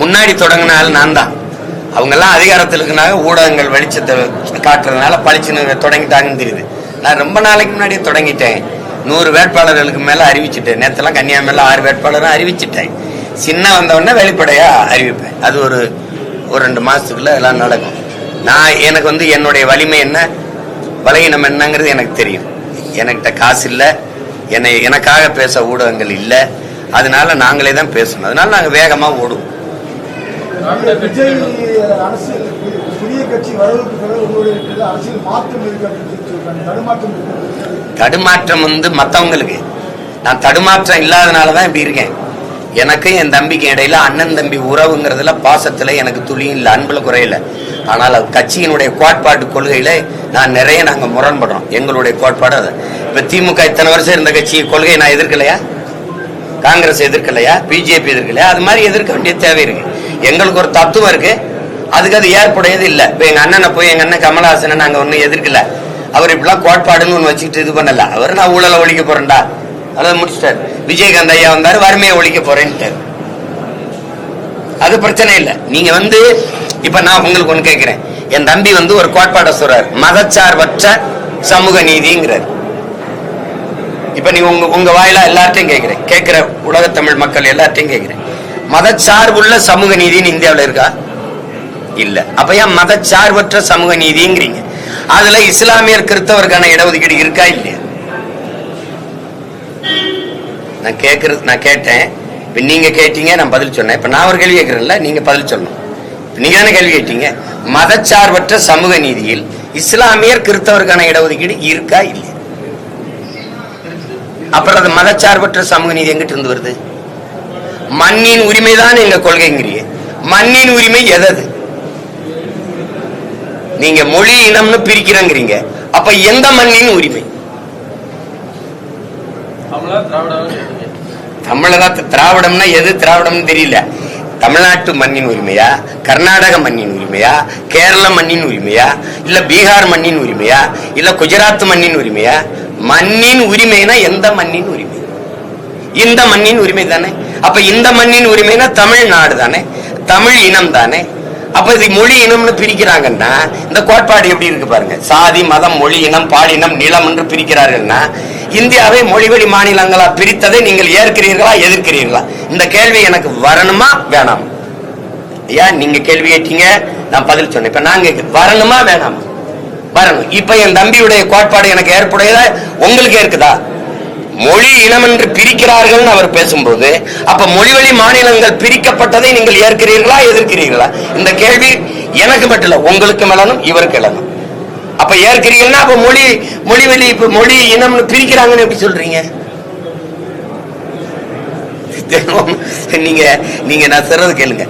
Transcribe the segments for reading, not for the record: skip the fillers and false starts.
முன்னாடி தொடங்கினாலும் நான் தான். அவங்கெல்லாம் அதிகாரத்தில் இருக்கனால ஊடகங்கள் வெளிச்சத்தை காட்டுறதுனால பழிச்சுன்னு தொடங்கிட்டாங்கன்னு தெரியுது. நான் ரொம்ப நாளைக்கு முன்னாடியே தொடங்கிட்டேன். 100 வேட்பாளர்களுக்கு மேல அறிவிச்சுட்டேன். நேரத்தெல்லாம் கன்னியாகுமரியில் 6 வேட்பாளரும் அறிவிச்சுட்டேன். சின்ன வந்தவொடனே வெளிப்படையா அறிவிப்பேன். அது ஒரு 2 மாசத்துக்குள்ள எல்லாம் நடக்கும். எனக்கு என்னுடைய வலிமை என்ன, பலகீனம் என்னங்கிறது எனக்கு தெரியும். என்கிட்ட காசு இல்லை, எனக்காக பேச ஊடகங்கள் இல்லை. அதனால நாங்களே தான் பேசணும். அதனால நாங்கள் வேகமா ஓடுவோம். தடுமாற்றம் மற்றவங்களுக்கு, நான் தடுமாற்றம் இல்லாதனாலதான் இப்படி இருக்கேன். எனக்கும் என் தம்பிக்கும் இடையில அண்ணன் தம்பி உறவுங்கிறதுல பாசத்துல எனக்கு துளியும் இல்லை, அன்புல குறையில. ஆனால் அது கட்சியினுடைய கோட்பாட்டு கொள்கையில நாங்க முரண்படுறோம். எங்களுடைய கோட்பாடு அது. இப்ப திமுக இத்தனை வருஷம் இருந்த கட்சி கொள்கையை நான் எதிர்க்கலையா? காங்கிரஸ் எதிர்க்கலையா? பிஜேபி எதிர்க்கலையா? அது மாதிரி எதிர்க்க வேண்டிய தேவை இருக்கு. எங்களுக்கு ஒரு தத்துவம் இருக்கு, அதுக்கு அது ஏற்புடையது இல்லை. இப்ப எங்க அண்ணனை போய் எங்க அண்ணன் கமலஹாசனை நாங்க ஒன்னும் எதிர்க்கல. அவர் இப்படிலாம் கோட்பாடுன்னு ஒண்ணு வச்சுக்கிட்டு இது பண்ணல. அவர் நான் ஊழலை ஒழிக்க போறேன்டா அதை முடிச்சிட்டாரு. விஜயகாந்த் ஐயா வந்தாரு, வறுமையை ஒழிக்க போறேன்ட்டாரு. அது பிரச்சனை இல்லை. நீங்க இப்ப நான் உங்களுக்கு ஒண்ணு கேட்கிறேன். என் தம்பி ஒரு கோட்பாட சொல்றாரு, மதச்சார்பற்ற சமூக நீதிங்கிறார். இப்ப நீ உங்க வாயிலா எல்லார்ட்டையும் கேட்கிறேன், கேட்கிற உலக தமிழ் மக்கள் எல்லார்ட்டையும் கேட்கிறேன், மதச்சார்புள்ள சமூக நீதினு இந்தியாவில் இருக்கா? இல்ல. அப்ப ஏன் மதச்சார்பற்ற சமூக நீதிங்கிறீங்க? அதுல இஸ்லாமியர் கிறிஸ்தவருக்கான இடஒதுக்கீடு இருக்கா இல்லையா? நான் கேட்டேன். இப்ப நீங்க கேட்டீங்க, நான் பதில் சொன்னேன். இப்ப நான் ஒரு கேள்வி கேட்கிறேன்ல, நீங்க பதில் சொல்லணும். நீங்க தானே கேள்வி கேட்டீங்க. மதச்சார்பற்ற சமூக நீதியில் இஸ்லாமியர் கிறிஸ்தவருக்கான இடஒதுக்கீடு இருக்கா இல்லையா? அப்புறம் அது மதச்சார்பற்ற சமூக நீதி எங்கிட்ட இருந்து வருது? மண்ணின் உரிமை தான் எங்க கொள்கைங்கிறீங்க. மண்ணின் உரிமை எதது? நீங்க மொழி இனம்னு பிரிக்கிறீங்க. அப்ப எந்த மண்ணின் உரிமை? தமிழக திராவிடம்னா எது திராவிடம் தெரியல. தமிழ்நாட்டு மண்ணின் உரிமையா, கர்நாடக மண்ணின் உரிமையா, கேரள மண்ணின் உரிமையா, இல்ல பீகார் மண்ணின் உரிமையா, இல்ல குஜராத் மண்ணின் உரிமையா? மண்ணின் உரிமைனா எந்த மண்ணின் உரிமை? இந்த மண்ணின் உரிமை தானே. அப்ப இந்த மண்ணின் உரிமைனா தமிழ்நாடு தானே, தமிழ் இனம் தானே. அப்ப இது மொழி இனம்னு பிரிக்கிறாங்கன்னா இந்த கோட்பாடு எப்படி இருக்கு பாருங்க. சாதி, மதம், மொழி இனம், பாலினம், நிலம் என்று பிரிக்கிறார்கள்னா இந்தியாவை மொழிவழி மாநிலங்களா பிரித்ததை நீங்கள் ஏற்கிறீர்களா எதிர்க்கிறீர்களா? இந்த கேள்வி எனக்கு வரணுமா வேணாம்? ஏன் நீங்க கேள்வி கேட்டீங்க, நான் பதில் சொன்னேன். இப்ப நாங்க வரணுமா வேணாமா? வரணும். இப்ப என் தம்பியுடைய கோட்பாடு எனக்கு ஏற்புடையதா உங்களுக்கு இருக்குதா? மொழி இனம் என்று பிரிக்கிறார்கள் அவர் பேசும்போது, அப்ப மொழிவழி மாநிலங்கள் பிரிக்கப்பட்டதை நீங்கள் ஏற்கிறீர்களா எதிர்க்கிறீர்களா? இந்த கேள்வி எனக்கு மட்டும் இல்ல, உங்களுக்கு மேலும் இவருக்கு எழணும். அப்ப ஏற்கிறீங்கன்னா அப்ப மொழிவழி மொழி இனம்னு பிரிக்கிறாங்கன்னு எப்படி சொல்றீங்க? நீங்க நான் சொல்றது கேளுங்க.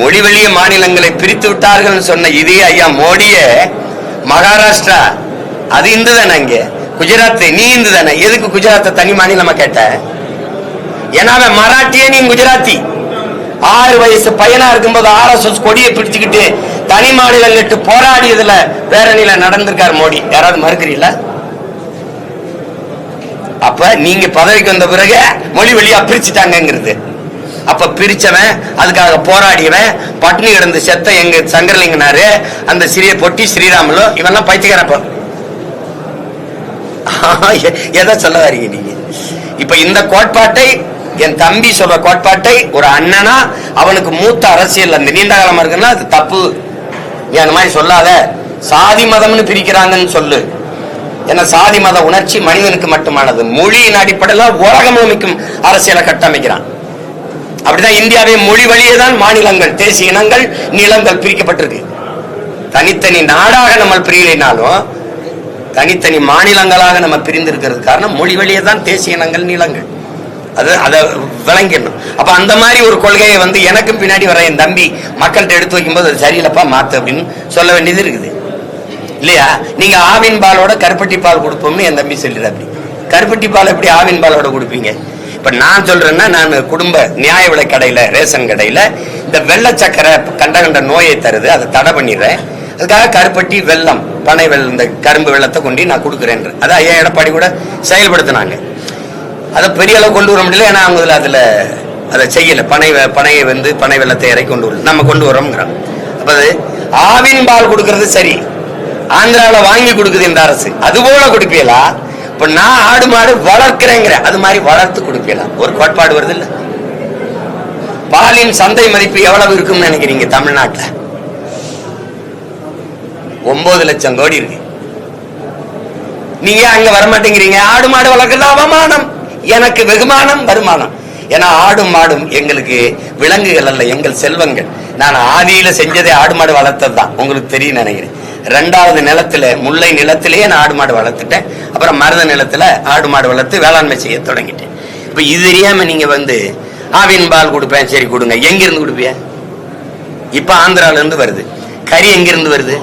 மொழிவழிய மாநிலங்களை பிரித்து விட்டார்கள் சொன்ன இதே ஐயா மோடிய மகாராஷ்டிரா அது இந்து தானே, அங்க குஜராத் நீ இந்து தானே. எதுக்கு குஜராத்தை தனி மாநிலமா கேட்ட? ஏன்னா மராட்டிய நீ குஜராத்தி. 6 வயசு பையனா இருக்கும்போது RSS கொடியை பிடிச்சுக்கிட்டு தனி மாநிலம் கேட்டு போராடியதுல பேரணியில நடந்திருக்காரு மோடி. யாராவது மறுக்கிறீங்களா? அப்ப நீங்க பதவிக்கு வந்த பிறகு மொழி வழியா பிரிச்சுட்டாங்கிறது. அப்ப பிரிச்சவன், அதுக்காக போராடியவன், பட்னி கிடந்து செத்த எங்க சங்கரலிங்கனாரு, அந்த சிறிய பொட்டி ஸ்ரீராமலு, இவெல்லாம் பைத்தியக்காரப்ப. எதை சொல்ல வரீங்க நீங்க? இப்ப இந்த கோட்பாட்டை, என் தம்பி சொல்ற கோட்பாட்டை ஒரு அண்ணனா, அவனுக்கு மூத்த அரசியல் அந்த நீண்ட காலமா இருக்குன்னா அது தப்பு. நீ அந்த மாதிரி சொல்லாத. சாதி மதம்னு பிரிக்கிறாங்கன்னு சொல்லு. ஏன்னா சாதி மத உணர்ச்சி மனிதனுக்கு மட்டுமானது. மொழியின் அடிப்படையில் உலகம் அமைக்கும் அரசியலை கட்டமைக்கிறான். அப்படிதான் இந்தியாவை மொழி வழியே தான் மாநிலங்கள், தேசிய இனங்கள், நிலங்கள் பிரிக்கப்பட்டிருக்கு. தனித்தனி நாடாக நம்ம பிரியலைனாலும் தனித்தனி மாநிலங்களாக நம்ம பிரிந்திருக்கிறது காரணம் மொழி வழியே தான் தேசிய இனங்கள், நிலங்கள். அதை விளங்கிடணும். அப்ப அந்த மாதிரி ஒரு கொள்கையை எனக்கும் பின்னாடி வர என் தம்பி மக்கள்கிட்ட எடுத்து வைக்கும்போது அது சரியில்லப்பா மாத்து அப்படின்னு சொல்ல வேண்டியது இருக்குது இல்லையா? நீங்க ஆவின் பாலோட கருப்பட்டி பால் கொடுப்போம்னு என் தம்பி சொல்லிடுற. அப்படி கருப்பட்டி பால் எப்படி ஆவின் பாலோட கொடுப்பீங்க? இப்ப நான் சொல்றேன்னா, நான் குடும்ப நியாய விலை கடையில, ரேஷன் கடையில இந்த வெள்ளை சக்கரை கண்ட நோயை தருது, அதை தடை பண்ணிடுறேன். அதுக்காக கருப்பட்டி, வெல்லம், பனை வெள்ளம், இந்த கரும்பு வெள்ளத்தை கொண்டு நான் கொடுக்குறேன். அதை ஐயா எடப்பாடி கூட செயல்படுத்தினாங்க. அதை பெரிய அளவு கொண்டு வர முடியல. ஏன்னா அவங்க அதுல அதை செய்யல. பனையை பனை வெள்ளத்தை இறக்கி கொண்டு வரல, நம்ம கொண்டு வரோம்ங்கிறாங்க. அப்ப அது ஆவின் பால் கொடுக்கறது சரி, ஆந்திராவில வாங்கி கொடுக்குது இந்த அரசு, அது போல கொடுப்பீங்களா? இப்ப நான் ஆடு மாடு வளர்க்கிறேங்கிற அது மாதிரி வளர்த்து கொடுப்பீங்களா? ஒரு கோட்பாடு வருது இல்ல. பாலின் சந்தை மதிப்பு எவ்வளவு இருக்கும்னு நினைக்கிறீங்க? தமிழ்நாட்டில் 9 லட்சம் கோடி இருக்கு. நீங்க அங்க வரமாட்டேங்கிறீங்க. ஆடு மாடு வளர்க்கறது அவமானம், எனக்கு வெகுமானம், வருமானம். ஏன்னா ஆடும் மாடும் எங்களுக்கு விலங்குகள் அல்ல, எங்கள் செல்வங்கள். நான் ஆதியில செஞ்சதே ஆடு மாடு வளர்த்தது தான், உங்களுக்கு தெரியும் நினைக்கிறேன். 2வது நிலத்துல, முல்லை நிலத்திலேயே நான் ஆடு மாடு வளர்த்துட்டேன். அப்புறம் மருத நிலத்துல ஆடு மாடு வளர்த்து வேளாண்மை செய்ய தொடங்கிட்டேன். இப்ப இது தெரியாம நீங்க ஆவின் பால் கொடுப்பேன், சரி கொடுங்க. எங்கிருந்து கொடுப்பிய? இப்ப ஆந்திரால இருந்து வருது. கறி எங்கிருந்து வருது?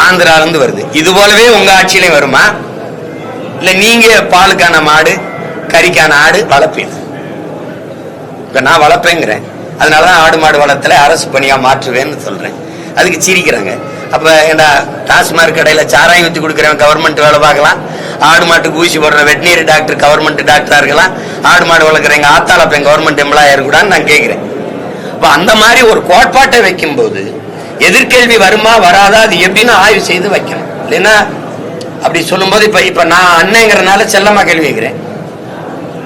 ஆந்திரால இருந்து வருது. இது போலவே உங்க ஆட்சியிலையும் வருமா? இல்ல நீங்க பாலுக்கான மாடு கறிக்கான ஆடு வளர்ப்பீங்க? இப்ப நான் வளர்ப்பேங்கிறேன், அதனாலதான் ஆடு மாடு வளர்த்தல அரசு பணியா மாற்றுவேன்னு சொல்றேன். அதுக்கு சிரிக்கிறாங்க. அப்ப ஏண்டா டாஸ்மார்க் கடையில சாராயம் ஊற்றி கொடுக்குறவன் கவர்மெண்ட் வேலை பார்க்கலாம், ஆடு மாட்டுக்கு ஊசி போடுற வெட்டினரி டாக்டர் கவர்மெண்ட் டாக்டரா இருக்கலாம், ஆடு மாடு வளர்க்குறவங்க ஆத்தால பெண் கவர்மெண்ட் எம்ப்ளாயா இருக்கக்கூடாதுன்னு நான் கேட்கிறேன். அப்ப அந்த மாதிரி ஒரு கோட்பாட்டை வைக்கும் போது எதிர்கேள்வி வருமா வராதா, அது எப்படின்னு ஆய்வு செய்து வைக்கணும். இல்லைன்னா அப்படி சொல்லும் போது இப்ப நான் அண்ணங்கிறதுனால செல்லமா கேள்வி கேட்கிறேன்.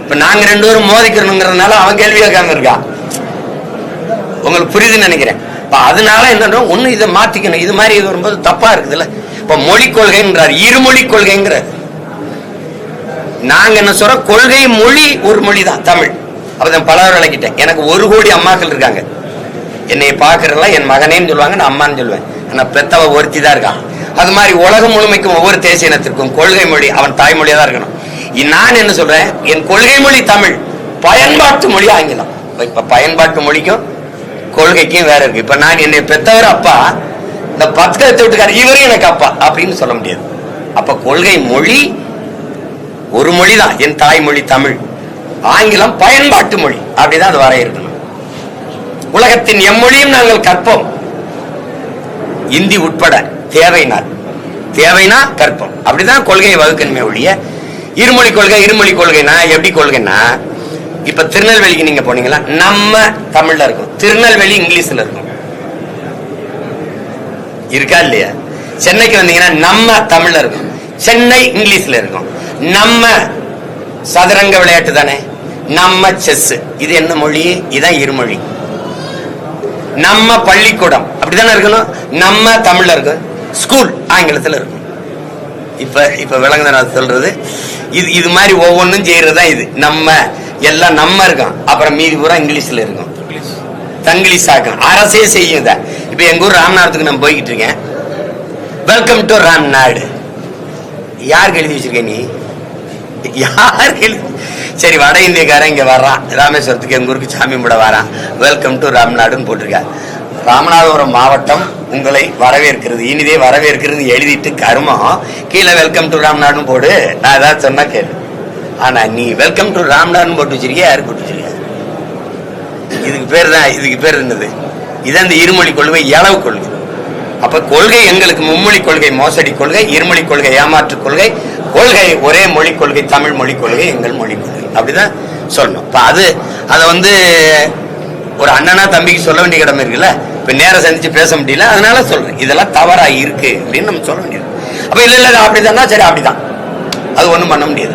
இப்ப நாங்க 2 பேரும் மோதிக்கிறோங்கிறதுனால அவன் கேள்வி கேட்காம இருக்கா? உங்களுக்கு புரியுதுன்னு நினைக்கிறேன். அதனால என்ன ஒண்ணு இதை மாத்திக்கணும். இது மாதிரி வரும்போது தப்பா இருக்குதுல்ல. இப்ப மொழி கொள்கைன்றார், இருமொழி கொள்கைங்கிறார். நாங்க என்ன சொல்றோம், கொள்கை மொழி ஒரு மொழி தான் தமிழ். அப்பதான் பலவர் விளக்கிட்டேன். எனக்கு 1 கோடி அம்மாக்கள் இருக்காங்க. என்னை பாக்குறதெல்லாம் என் மகனேன்னு சொல்லுவாங்க, நான் அம்மான்னு சொல்லுவேன். ஆனா பெத்தவ ஒருத்தி தான் இருக்கான். அது மாதிரி உலகம் முழுமைக்கும் ஒவ்வொரு தேசிய இனத்திற்கும் கொள்கை மொழி அவன் தாய்மொழியா தான் இருக்கணும். நான் என்ன சொல்றேன், என் கொள்கை மொழி தமிழ், பயன்பாட்டு மொழி ஆங்கிலம். இப்ப பயன்பாட்டு மொழிக்கும் கொள்கைக்கும் வேற இருக்கு. இப்ப நான் என்னை பெத்தவர் அப்பா, இந்த 10 வீட்டுக்காரர் இவரும் எனக்கு அப்பா அப்படின்னு சொல்ல முடியாது. அப்ப கொள்கை மொழி ஒரு மொழி தான், என் தாய்மொழி தமிழ். ஆங்கிலம் பயன்பாட்டு மொழி, அப்படிதான் அது வரையறுக்கணும். உலகத்தின் எம்மொழியும் நாங்கள் கற்போம், இந்தி உட்பட, தேவைனா கற்போம். அப்படிதான் கொள்கையை வகுக்கணுமே ஒழிய இருமொழி கொள்கைனா எப்படி கொள்கைன்னா, இப்ப திருநெல்வேலிக்கு நீங்க போனீங்களா, நம்ம தமிழ்ல இருக்கும், திருநெல்வேலி இங்கிலீஷ்ல இருக்கும், இருக்கா இல்லையா? சென்னைக்கு வந்தீங்கன்னா நம்ம தமிழ்ல இருக்கும், சென்னை இங்கிலீஷ்ல இருக்கும். நம்ம சதுரங்க விளையாட்டு தானே, நம்ம செஸ், இது என்ன மொழி? இதான் இருமொழி. நம்ம பள்ளிக்கூடம் அப்படித்தானே இருக்கணும், நம்ம தமிழ்ல இருக்கும். ஸ்கூல் ஆங்கிலத்துல இருக்கும். இப்ப விளங்குதா சொல்றது? இது மாதிரி ஒவ்வொன்றும் செய்யறதுதான் இது. நம்ம எல்லாம் நம்ம இருக்கும், அப்புறம் மீதி பூரா இங்கிலீஷ்ல இருக்கும், தங்கிலீஷ் ஆகும். அரசே செய்யும். இப்ப எங்க ஊர் ராமநாதத்துக்கு நான் போய்கிட்டு இருக்கேன். Welcome to Ramnad. யாருக்கு எழுதி வச்சிருக்க நீ? யாருக்கு எழுதி? சரி, வட இந்தியக்காரன் இங்க வர்றான், ராமேஸ்வரத்துக்கு எங்க ஊருக்கு சாமி கும்பிட வரான், வெல்கம் டு ராம்நாடுன்னு போட்டிருக்க. ராமநாதபுரம் மாவட்டம் உங்களை வரவேற்கிறது, இனிதே வரவேற்கிறது எழுதிட்டு கருமம் கீழே வெல்கம் டு ராம்நாடுன்னு போடு. நான் ஏதாவது சொன்னா கேளு. ஆனா நீ வெல்கம் டு ராம்நாடுன்னு போட்டு வச்சிருக்கியா? யாரு போட்டு வச்சிருக்க? இதுக்கு பேர் என்னது? இதான் இந்த இருமொழி கொள்கை, இளவு கொள்கை. அப்ப கொள்கை எங்களுக்கு மும்மொழி கொள்கை மோசடி கொள்கை, இருமொழி கொள்கை ஏமாற்று கொள்கை, கொள்கை ஒரே மொழி கொள்கை தமிழ் மொழி கொள்கை, எங்கள் மொழி கொள்கை, அப்படிதான் சொல்லணும். இப்ப அதை ஒரு அண்ணனா தம்பிக்கு சொல்ல வேண்டிய கடமை இருக்குல்ல. இப்ப நேரம் சந்திச்சு பேச முடியல, அதனால சொல்றேன். இதெல்லாம் தவறா இருக்கு அப்படின்னு நம்ம சொல்ல வேண்டியது. அப்ப இல்ல அப்படிதான், சரி அப்படிதான், அது ஒண்ணும் பண்ண முடியாது.